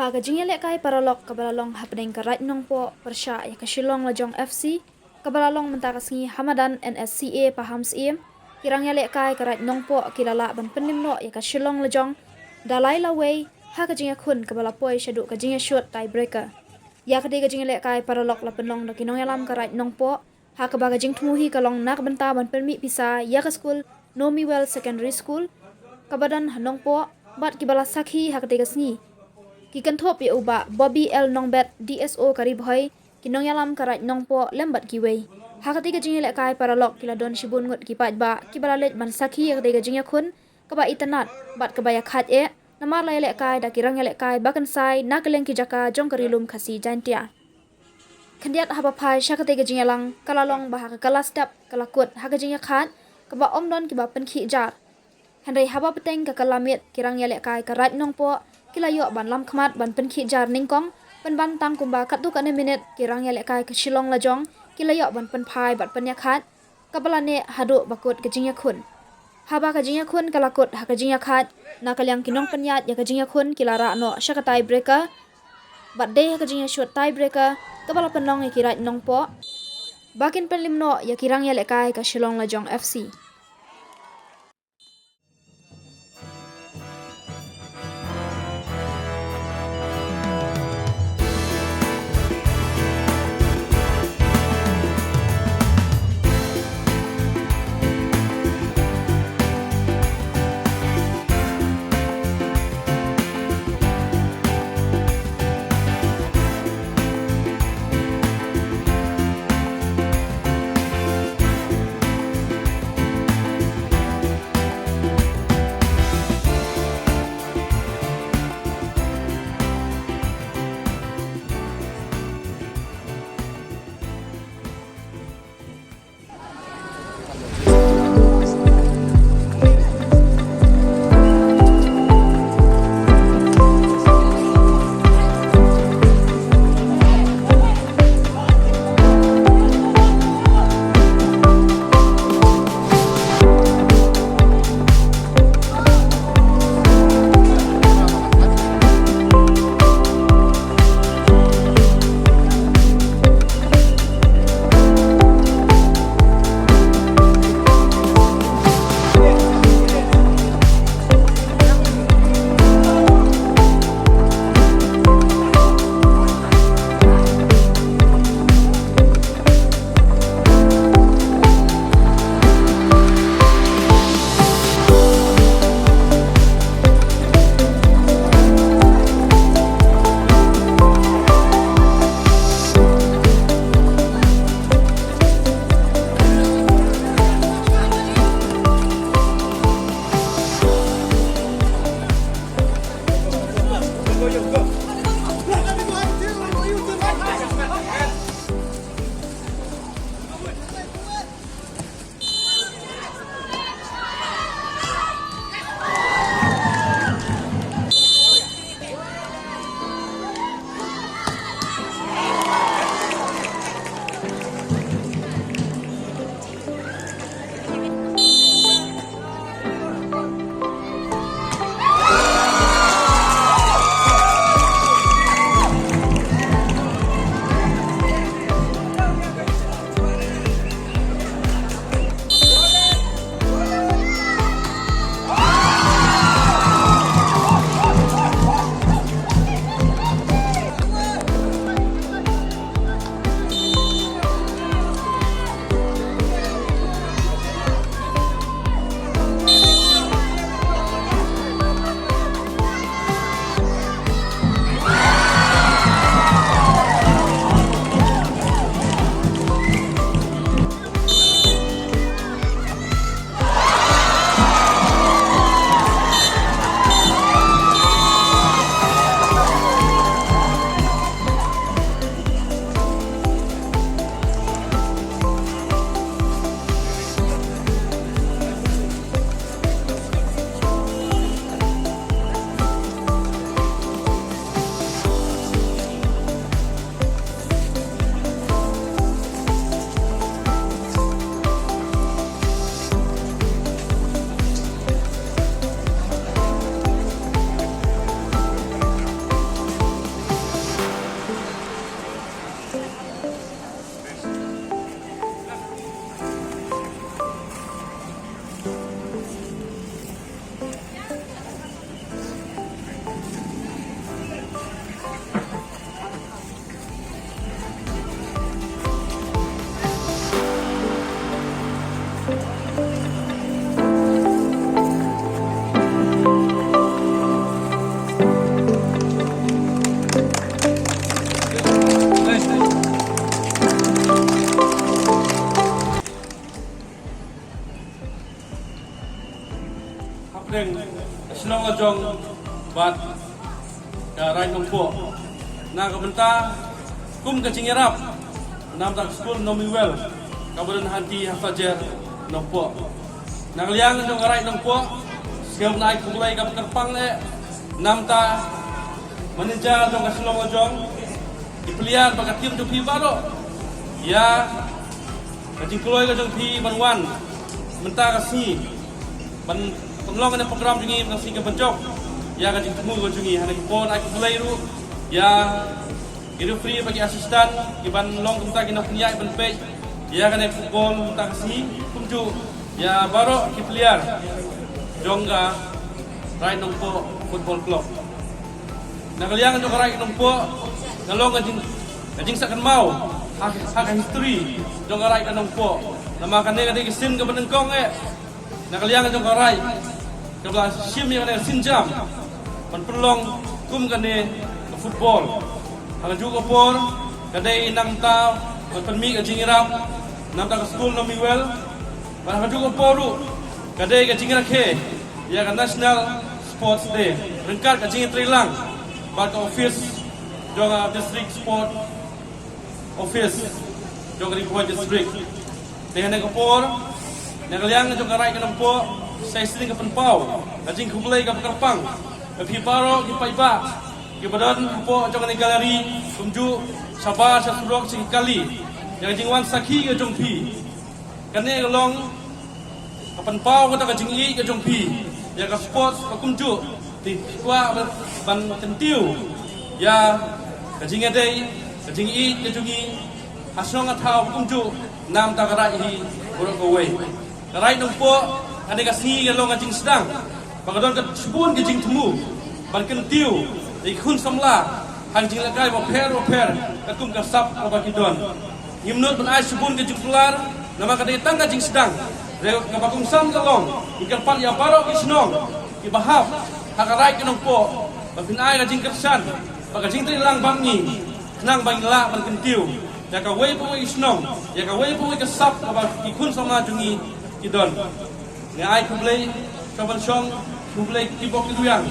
Aga jingele kai paralok kabalalong happening ka right nong po persya ya kasilong lajong FC kabalalong mentakasngi Hamadan NSCA paham sim kirang yale kai ka right nong po kilala ban penimno ya kasilong lajong dalai laway ha ka jinga kun kabalapoi shadu ka jinga shot tiebreaker ya ka diga jingele kai paralok la penlong do kinong yalam ka right nong po ha ka baga jing tumuhi kalong nak benta ban permi pisa ya ka school Nomiwell Secondary School kabadan hanong po bat kibala sakhi ha ka diga sngi Kikan thop ya uba Bobby L Nongbet DSO karib hoy kinong yalam karat nongpo lembat kiwei hakati ka jingile kai paralok kila don shibun ngut kipat ba kibalalet man sakhi ya ka jingya kun kaba itanat bat kabaya khat namar la yele kai da kirang yele kai bakan sai nakaleng ki jaka jong karilum khasi jantia kandiat haba phai shakati ka jingyalang kalalong ba ka kala step kala kut haka jingya khat kaba omdon kiba penki jar Henry haba peteng ka kalamit kirang yele kai karat nongpo kila yo ban lam khmat ban penki jar ningkong ban tang kumba katu kane minute kirang yele kai ka shilong lajong kila yo ban pen phai bat pen yakhat kabalane hadu bakut ka jingya khun haba ka jingya khun kala kut ha ka jingya khat na kalyang kinong penyat ya ka jingya khun kila ra no shaka tie breaker bat de ka jingya shot tie breaker kabala penong ya kirat nongpo bakin penlimno ya kirang yele kai ka shilong lajong FC jong bat rai nong po na kabenta kum ka cingirap nam tak school nomi well kabudan hanti hafajer nong po na liang jong rai nong po siam naik kulai ka kerpang le nam ta manager jong kaslong jong dipeliar baka tim jong pi baro ya kajing kulai ka jong pi banwan menta kasi ban penglong ada program jungi kasi ka bencok ya kajing temu ka jungi hana pon ai kulai ru ya itu free bagi asisten iban long kita kena punya iban page ya kan football kita kasi kumju ya baru kipeliar jongga right nongpo football club nakaliang jongga right nongpo ngalong kajing sakan mau hak history jongga right nongpo nama kan ne kisin ke benengkong nakaliang jongga right kebelah sim yang ada sinjam pan perlong kum kan ne football hal juga por kadai nang ta permi kajing irap nang ta school nomi well hal juga poru kadai kajing rakhe ya kan national sports day rengkat kajing trilang bak office jonga district sport office jonga ribuan district dengan ko por nagaliang jonga rai kan po sai sini ka penpau kajing kublai ka kerpang pi paro ki paiba Kemudian po jangan galeri kumju sabar sasurok sekali yang jingwan saki ke jongpi kane long kapan pau kata ke jingi ke jongpi ya ke sports ke kumju di kwa ban tentiu ya ke jingi dei ke jingi ke jungi hasong atau kumju nam ta karai hi urok kowe karai nong po kane ke si ke long ke jing sedang pagadon ke subun ke jing temu ban kentiu ikun samla hang jing lakai bo per katum ka sap ka bakidon himnut ban ai subun ke juklar nama ka datang ka jing sedang re ka bakum sam ka long ikan pat ya baro isnong ki bahap hakarai ke nong po bin ai ka jing kersan ba ka jing trilang bangi nang bang la ban kentiu ya ka wei po isnong ya ka wei po ka sap ka ba ikun samla jungi kidon ne ai kublai ka ban song kublai kibok kiduyang